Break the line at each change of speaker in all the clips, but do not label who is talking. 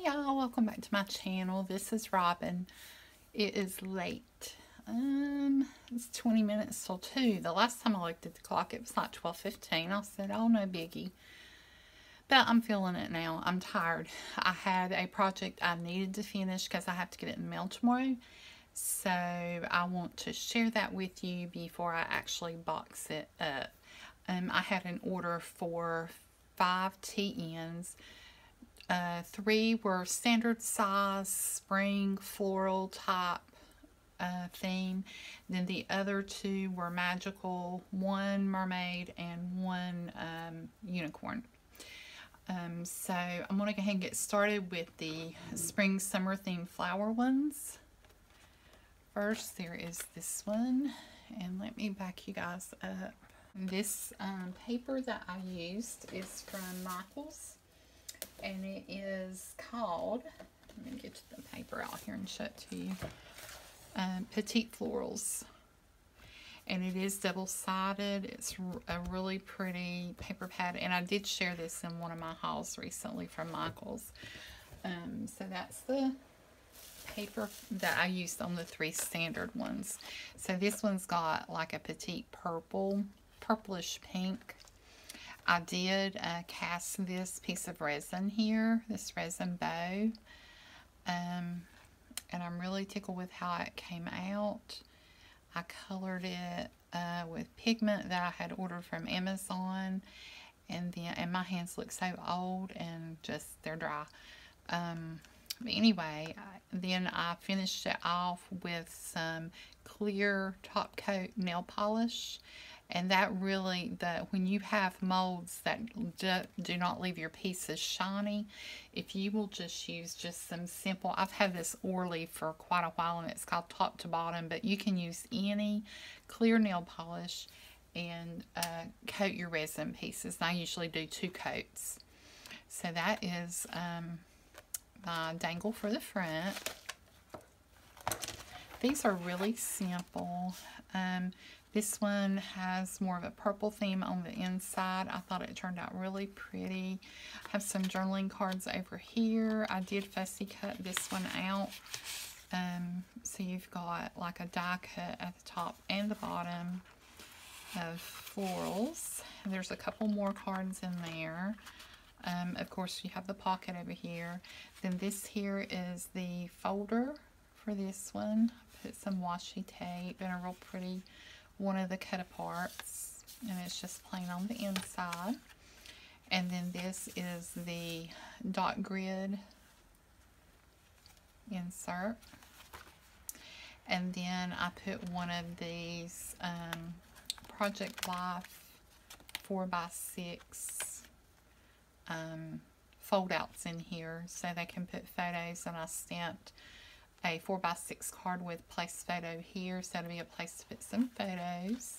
Hey y'all, welcome back to my channel. This is Robin. It is late. It's 20 minutes till 2. The last time I looked at the clock it was like 12:15. I said, oh no biggie. But I'm feeling it now. I'm tired. I had a project I needed to finish because I have to get it in the mail tomorrow. So I want to share that with you before I actually box it up. I had an order for 5 TNs. 3 were standard size, spring, floral type theme. Then the other 2 were magical, 1 mermaid and 1 unicorn. So I'm going to go ahead and get started with the spring summer themed flower ones. First there is this one, and let me back you guys up. This paper that I used is from Michael's, and it is called, let me get the paper out here and show it to you, Petite Florals. And it is double-sided. It's a really pretty paper pad, and I did share this in one of my hauls recently from Michael's. So that's the paper that I used on the 3 standard ones. So this one's got like a petite purplish pink. I did cast this piece of resin here, this resin bow, and I'm really tickled with how it came out. I colored it with pigment that I had ordered from Amazon, and my hands look so old and just they're dry. But anyway, then I finished it off with some clear top coat nail polish. And that really, when you have molds that do not leave your pieces shiny, if you will just use just some simple, I've had this Orly for quite a while and it's called Top to Bottom, but you can use any clear nail polish and coat your resin pieces. And I usually do 2 coats. So that is my dangle for the front. These are really simple. This one has more of a purple theme on the inside. I thought it turned out really pretty. I have some journaling cards over here. I did fussy cut this one out. So you've got like a die cut at the top and the bottom of florals. And there's a couple more cards in there. Of course, you have the pocket over here. Then this here is the folder for this one. I put some washi tape and a real pretty one of the cut aparts, and it's just plain on the inside. And then this is the dot grid insert. And then I put one of these Project Life 4x6 fold outs in here so they can put photos, and I stamped a 4x6 card with place photo here, so it'll be a place to put some photos.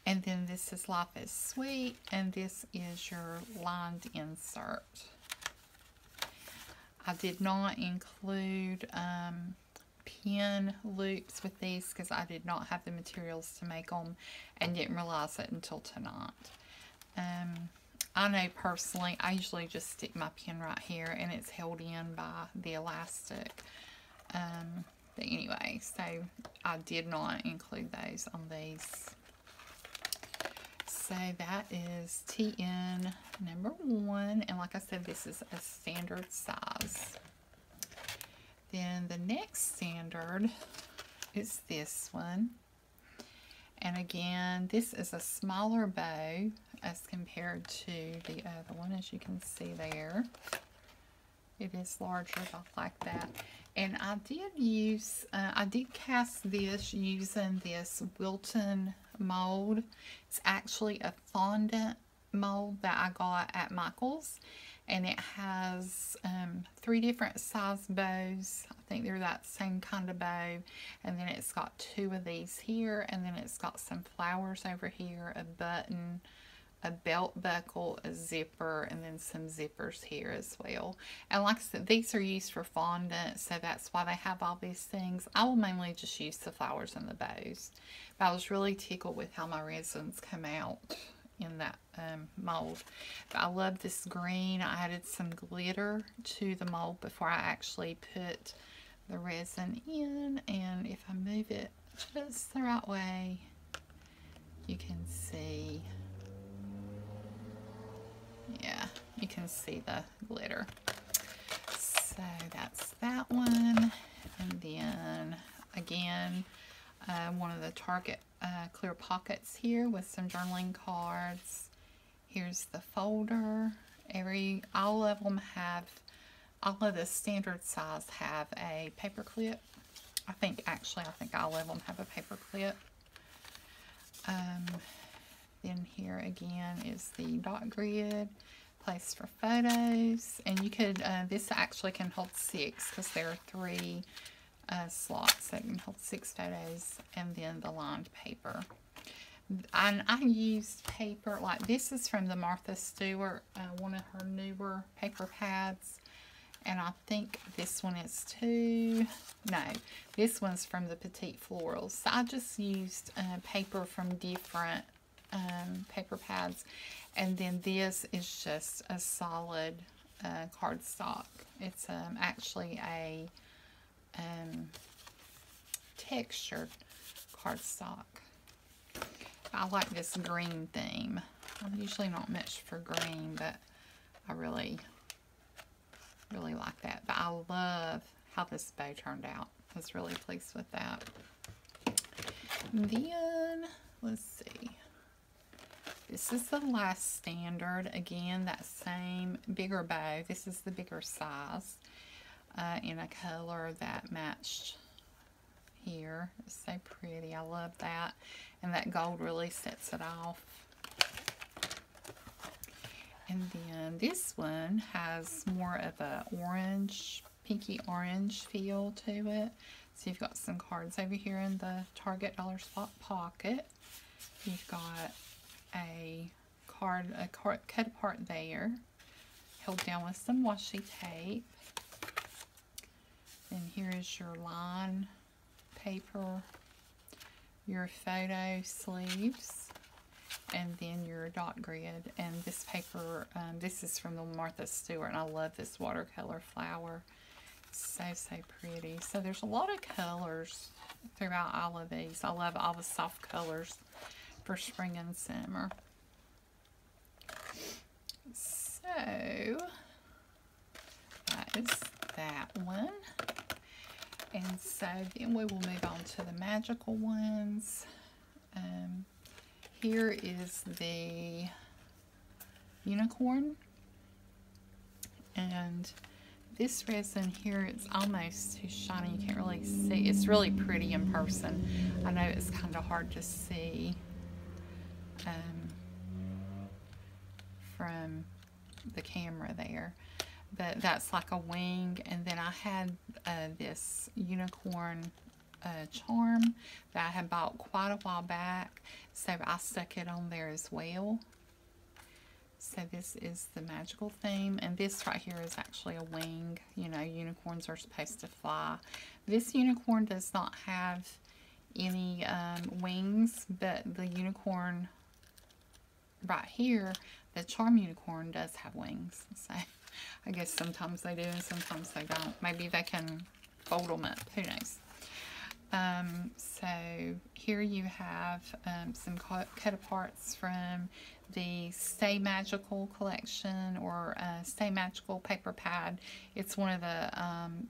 And then this is Life is Sweet, and this is your lined insert. I did not include pin loops with these because I did not have the materials to make them and didn't realize it until tonight. I know personally, I usually just stick my pin right here and it's held in by the elastic. But anyway, so I did not include those on these. So that is TN number 1. And like I said, this is a standard size. Then the next standard is this one. And again, this is a smaller bow as compared to the other one, as you can see there. It is larger, I like that. And I did cast this using this Wilton mold. It's actually a fondant mold that I got at Michael's. And it has 3 different size bows. I think they're that same kind of bow. And then it's got 2 of these here. And then it's got some flowers over here, a button, a belt buckle, a zipper, and then some zippers here as well. And like I said, these are used for fondant, so that's why they have all these things. I will mainly just use the flowers and the bows. But I was really tickled with how my resins come out. in that mold. But I love this green. I added some glitter to the mold before I actually put the resin in, and if I move it just the right way, you can see, yeah, you can see the glitter. So that's that one. And then again, one of the Target clear pockets here with some journaling cards. Here's the folder. All of them have, all of the standard size have a paper clip. I think all of them have a paper clip. Then here again is the dot grid, place for photos, and you could, this actually can hold 6 because there are 3 slots that can hold 6 photos, and then the lined paper. I used paper, like this is from the Martha Stewart, one of her newer paper pads, and I think this one is too, no, this one's from the Petite Florals. So I just used paper from different paper pads, and then this is just a solid cardstock. It's actually a textured cardstock. I like this green theme. I'm usually not much for green, but I really like that. But I love how this bow turned out. I was really pleased with that. And then, let's see. This is the last standard. Again, that same bigger bow. This is the bigger size in a color that matched here. It's so pretty. I love that. And that gold really sets it off. And then this one has more of a orange, pinky orange feel to it. So you've got some cards over here in the Target Dollar Spot pocket. You've got a card cut apart there, held down with some washi tape. And here is your line paper, your photo sleeves, and then your dot grid. And this paper, this is from the Martha Stewart, and I love this watercolor flower. So pretty. So there's a lot of colors throughout all of these. I love all the soft colors for spring and summer. So that is that one. And so then we will move on to the magical ones. Here is the unicorn, and this resin here is almost too shiny, you can't really see. It's really pretty in person. I know it's kind of hard to see from the camera there, but that's like a wing. And then I had this unicorn charm that I had bought quite a while back, so I stuck it on there as well. So this is the magical theme, and this right here is actually a wing. You know, unicorns are supposed to fly. This unicorn does not have any wings, but the unicorn right here, the charm unicorn, does have wings. So I guess sometimes they do and sometimes they don't. Maybe they can fold them up, who knows. So here you have some cut aparts from the Stay Magical collection, or Stay Magical paper pad. It's one of the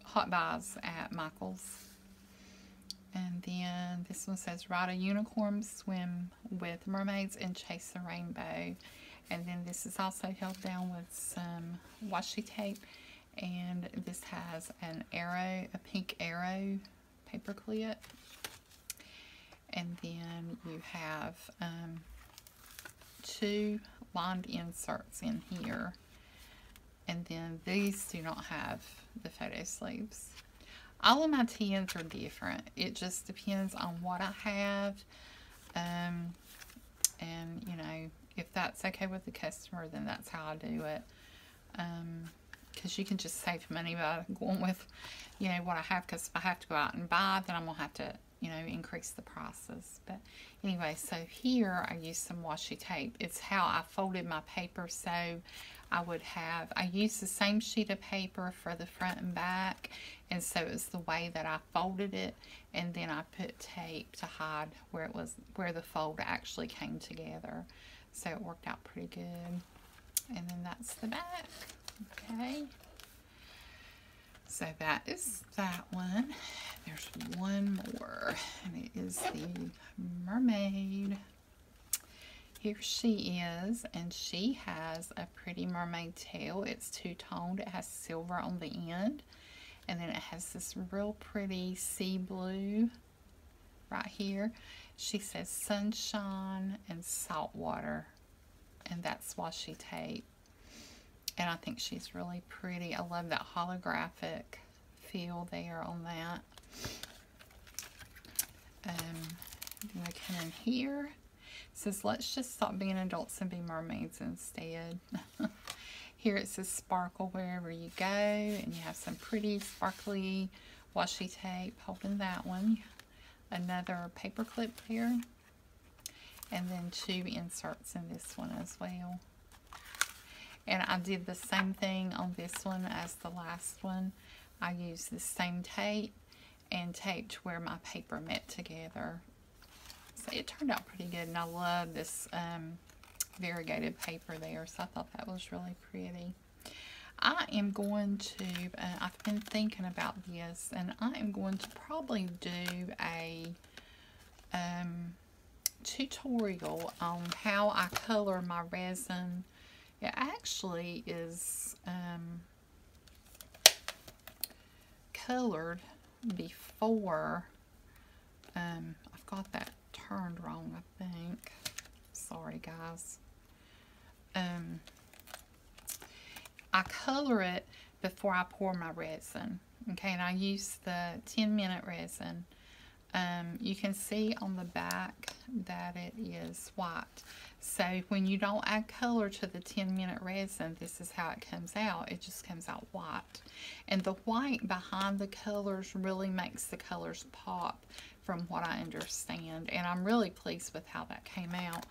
hot buys at Michael's. And then this one says, ride a unicorn, swim with mermaids, and chase the rainbow. And then this is also held down with some washi tape, and this has an arrow, a pink arrow paper clip. And then you have 2 lined inserts in here, and then these do not have the photo sleeves. All of my tins are different. It just depends on what I have, and you know, if that's okay with the customer, then that's how I do it. Because because you can just save money by going with, you know, what I have, because if I have to go out and buy, then I'm going to have to, you know, increase the prices. But anyway, so here I use some washi tape. It's how I folded my paper, so I used the same sheet of paper for the front and back, and so it's the way that I folded it, and then I put tape to hide where the fold actually came together. So it worked out pretty good. And then that's the back. Okay. So that is that one. There's one more, and it is the mermaid. Here she is, and she has a pretty mermaid tail. It's two-toned. It has silver on the end, and then it has this real pretty sea blue right here. She says sunshine and salt water, and that's washi tape. And I think she's really pretty. I love that holographic feel there on that. Then I come in here. It says, let's just stop being adults and be mermaids instead. Here it says sparkle wherever you go, and you have some pretty sparkly washi tape holding that one. Another paper clip there, and then 2 inserts in this one as well. And I did the same thing on this one as the last one. I used the same tape and taped where my paper met together. So it turned out pretty good, and I love this variegated paper there, so I thought that was really pretty. I am going to, I've been thinking about this, and I am going to probably do a tutorial on how I color my resin. It actually is colored before. I've got that turned wrong, I think. Sorry, guys. I color it before I pour my resin. Okay, and I use the 10-minute resin. You can see on the back that it is white. So when you don't add color to the 10-minute resin, this is how it comes out. It just comes out white. And the white behind the colors really makes the colors pop, from what I understand. And I'm really pleased with how that came out.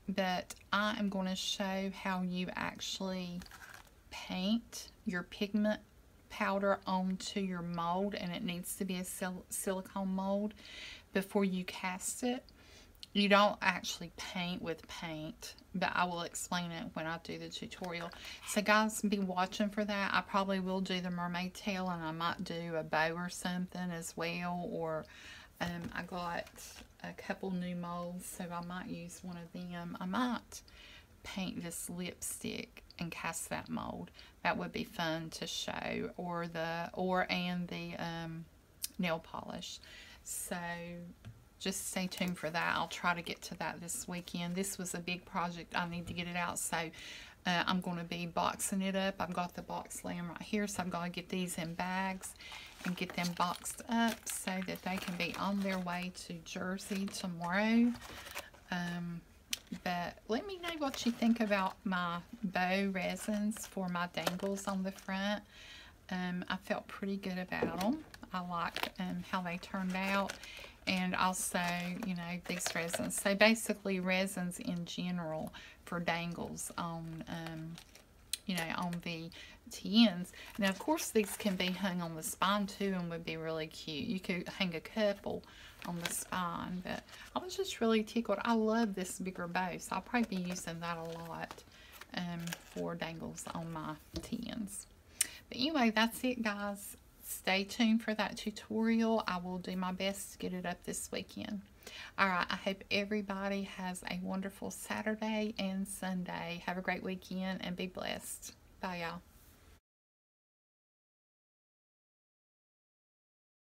But I am going to show how you actually paint your pigment powder onto your mold, and it needs to be a silicone mold before you cast it. You don't actually paint with paint, but I will explain it when I do the tutorial. So guys, be watching for that. I probably will do the mermaid tail, and I might do a bow or something as well, or I got a couple new molds, so I might use one of them. I might paint this lipstick and cast that mold. That would be fun to show, or the nail polish. So just stay tuned for that. I'll try to get to that this weekend. This was a big project. I need to get it out, so I'm going to be boxing it up. I've got the box laying right here, so I'm going to get these in bags and get them boxed up so that they can be on their way to Jersey tomorrow. But let me know what you think about my bow resins for my dangles on the front. I felt pretty good about them. I liked how they turned out. And also, you know, these resins. So basically resins in general for dangles on, you know, on the tins. Now, of course, these can be hung on the spine too and would be really cute. You could hang a couple on the spine, but I was just really tickled. I love this bigger bow, so I'll probably be using that a lot for dangles on my tins. But anyway, that's it, guys. Stay tuned for that tutorial. I will do my best to get it up this weekend. Alright, I hope everybody has a wonderful Saturday and Sunday. Have a great weekend and be blessed. Bye, y'all.